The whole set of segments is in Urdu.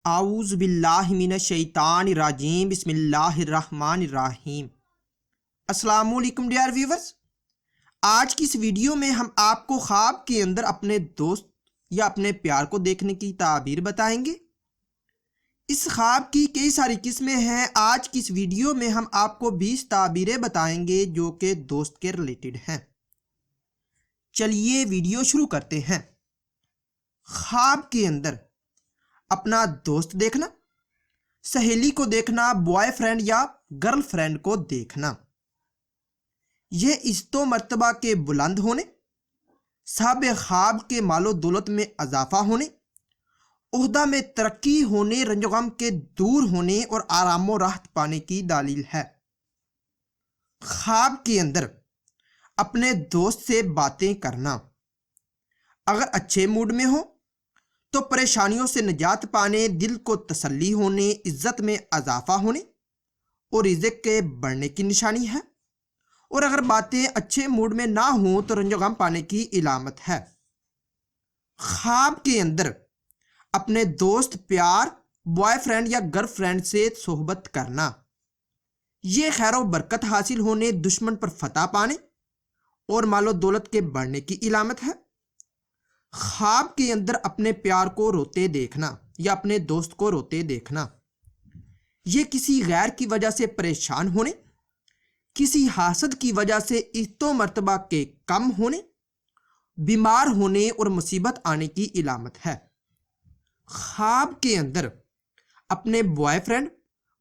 اعوذ باللہ من الشیطان الرجیم بسم اللہ الرحمن الرحیم۔ السلام علیکم ڈیئر ویورز، آج کی اس ویڈیو میں ہم آپ کو خواب کے اندر اپنے دوست یا اپنے پیار کو دیکھنے کی تعبیر بتائیں گے۔ اس خواب کی کئی ساری قسمیں ہیں۔ آج کی اس ویڈیو میں ہم آپ کو 20 تعبیریں بتائیں گے جو کہ دوست کے ریلیٹڈ ہیں۔ چلیے ویڈیو شروع کرتے ہیں۔ خواب کے اندر اپنا دوست دیکھنا، سہیلی کو دیکھنا، بوائے فرینڈ یا گرل فرینڈ کو دیکھنا، یہ عزت و مرتبہ کے بلند ہونے، صاحب خواب کے مال و دولت میں اضافہ ہونے، عہدہ میں ترقی ہونے، رنج و غم کے دور ہونے اور آرام و راحت پانے کی دلیل ہے۔ خواب کے اندر اپنے دوست سے باتیں کرنا، اگر اچھے موڈ میں ہو تو پریشانیوں سے نجات پانے، دل کو تسلی ہونے، عزت میں اضافہ ہونے اور رزق کے بڑھنے کی نشانی ہے، اور اگر باتیں اچھے موڈ میں نہ ہوں تو رنج و غم پانے کی علامت ہے۔ خواب کے اندر اپنے دوست، پیار، بوائے فرینڈ یا گرل فرینڈ سے صحبت کرنا، یہ خیر و برکت حاصل ہونے، دشمن پر فتح پانے اور مال و دولت کے بڑھنے کی علامت ہے۔ خواب کے اندر اپنے پیار کو روتے دیکھنا یا اپنے دوست کو روتے دیکھنا، یہ کسی غیر کی وجہ سے پریشان ہونے، کسی حاسد کی وجہ سے عزت و مرتبہ کے کم ہونے، بیمار ہونے اور مصیبت آنے کی علامت ہے۔ خواب کے اندر اپنے بوائے فرینڈ،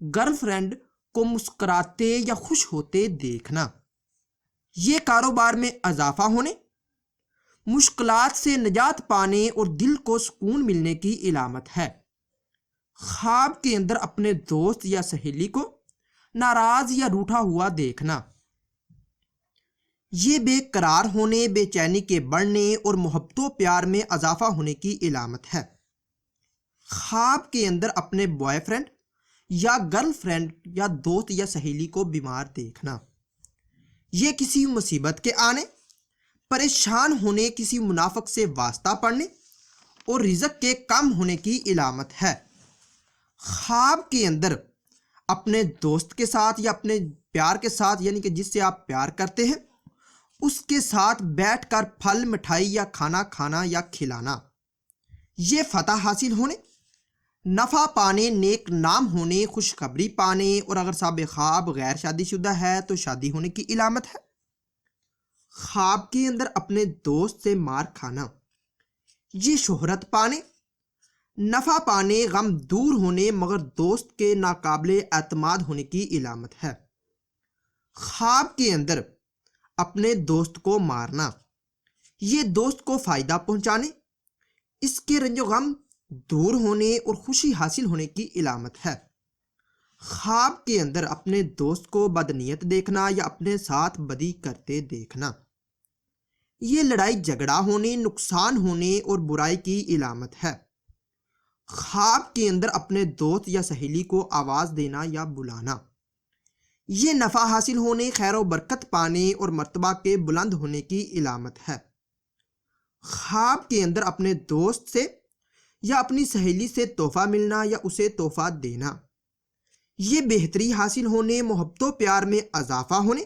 گرل فرینڈ کو مسکراتے یا خوش ہوتے دیکھنا، یہ کاروبار میں اضافہ ہونے، مشکلات سے نجات پانے اور دل کو سکون ملنے کی علامت ہے۔ خواب کے اندر اپنے دوست یا سہیلی کو ناراض یا روٹھا ہوا دیکھنا، یہ بے قرار ہونے، بے چینی کے بڑھنے اور محبت و پیار میں اضافہ ہونے کی علامت ہے۔ خواب کے اندر اپنے بوائے فرینڈ یا گرل فرینڈ یا دوست یا سہیلی کو بیمار دیکھنا، یہ کسی مصیبت کے آنے، پریشان ہونے، کسی منافق سے واسطہ پڑنے اور رزق کے کم ہونے کی علامت ہے۔ خواب کے اندر اپنے دوست کے ساتھ یا اپنے پیار کے ساتھ، یعنی کہ جس سے آپ پیار کرتے ہیں، اس کے ساتھ بیٹھ کر پھل، مٹھائی یا کھانا کھانا یا کھلانا، یہ فتح حاصل ہونے، نفع پانے، نیک نام ہونے، خوشخبری پانے اور اگر صاحب خواب غیر شادی شدہ ہے تو شادی ہونے کی علامت ہے۔ خواب کے اندر اپنے دوست سے مار کھانا، یہ شہرت پانے، نفع پانے، غم دور ہونے مگر دوست کے ناقابل اعتماد ہونے کی علامت ہے۔ خواب کے اندر اپنے دوست کو مارنا، یہ دوست کو فائدہ پہنچانے، اس کے رنج و غم دور ہونے اور خوشی حاصل ہونے کی علامت ہے۔ خواب کے اندر اپنے دوست کو بدنیت دیکھنا یا اپنے ساتھ بدی کرتے دیکھنا، یہ لڑائی جھگڑا ہونے، نقصان ہونے اور برائی کی علامت ہے۔ خواب کے اندر اپنے دوست یا سہیلی کو آواز دینا یا بلانا، یہ نفع حاصل ہونے، خیر و برکت پانے اور مرتبہ کے بلند ہونے کی علامت ہے۔ خواب کے اندر اپنے دوست سے یا اپنی سہیلی سے تحفہ ملنا یا اسے تحفہ دینا، یہ بہتری حاصل ہونے، محبت و پیار میں اضافہ ہونے،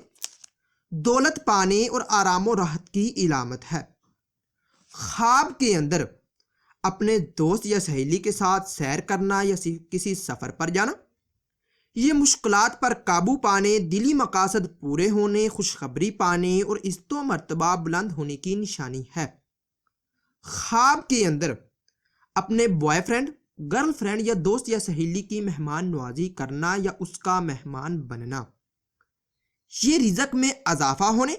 دولت پانے اور آرام و راحت کی علامت ہے۔ خواب کے اندر اپنے دوست یا سہیلی کے ساتھ سیر کرنا یا کسی سفر پر جانا، یہ مشکلات پر قابو پانے، دلی مقاصد پورے ہونے، خوشخبری پانے اور عزت و مرتبہ بلند ہونے کی نشانی ہے۔ خواب کے اندر اپنے بوائے فرینڈ، گرل فرینڈ یا دوست یا سہیلی کی مہمان نوازی کرنا یا اس کا مہمان بننا، یہ رزق میں اضافہ ہونے،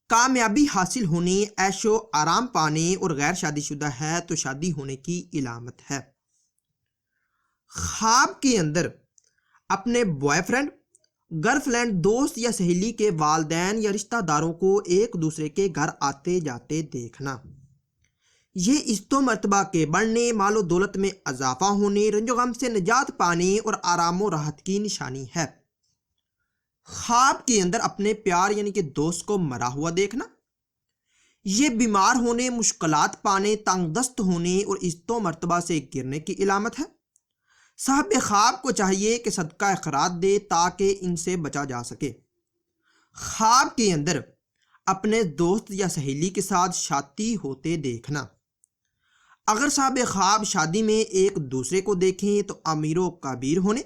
کامیابی حاصل ہونے، عیش و آرام پانے اور غیر شادی شدہ ہے تو شادی ہونے کی علامت ہے۔ خواب کے اندر اپنے بوائے فرینڈ، گرل فرینڈ، دوست یا سہیلی کے والدین یا رشتہ داروں کو ایک دوسرے کے گھر آتے جاتے دیکھنا، یہ عزت و مرتبہ کے بڑھنے، مال و دولت میں اضافہ ہونے، رنج و غم سے نجات پانے اور آرام و راحت کی نشانی ہے۔ خواب کے اندر اپنے پیار یعنی کہ دوست کو مرا ہوا دیکھنا، یہ بیمار ہونے، مشکلات پانے، تنگ دست ہونے اور عزت و مرتبہ سے گرنے کی علامت ہے۔ صاحب خواب کو چاہیے کہ صدقہ خیرات دے تاکہ ان سے بچا جا سکے۔ خواب کے اندر اپنے دوست یا سہیلی کے ساتھ شادی ہوتے دیکھنا۔ اگر صاحب خواب شادی میں ایک دوسرے کو دیکھیں تو امیر و کبیر ہونے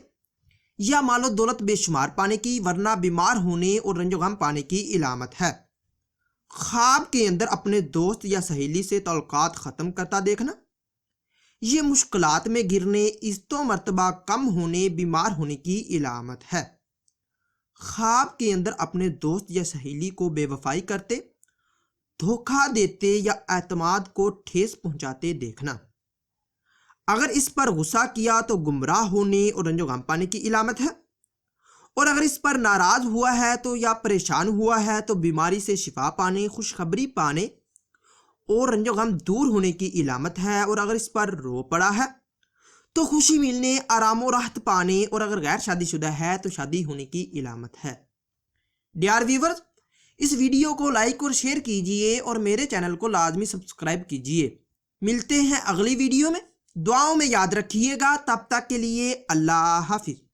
یا مال و دولت بے شمار پانے کی، ورنہ بیمار ہونے اور رنج و غم پانے کی علامت ہے۔ خواب کے اندر اپنے دوست یا سہیلی سے تعلقات ختم کرتا دیکھنا، یہ مشکلات میں گرنے، عزت و مرتبہ کم ہونے، بیمار ہونے کی علامت ہے۔ خواب کے اندر اپنے دوست یا سہیلی کو بے وفائی کرتے، دھوکہ دیتے یا اعتماد کو ٹھیس پہنچاتے دیکھنا۔ اگر اس پر غصہ کیا تو گمراہ ہونے اور رنج و غم پانے کی علامت ہے، اور اگر اس پر ناراض ہوا ہے تو یا پریشان ہوا ہے تو بیماری سے شفا پانے، خوشخبری پانے اور رنج و غم دور ہونے کی علامت ہے، اور اگر اس پر رو پڑا ہے تو خوشی ملنے، آرام و راحت پانے، اور اگر غیر شادی شدہ ہے تو شادی ہونے کی علامت ہے۔ ڈیئر ویورز، اس ویڈیو کو لائک اور شیئر کیجئے اور میرے چینل کو لازمی سبسکرائب کیجئے۔ ملتے ہیں اگلی ویڈیو میں، دعاؤں میں یاد رکھیے گا۔ تب تک کے لیے اللہ حافظ۔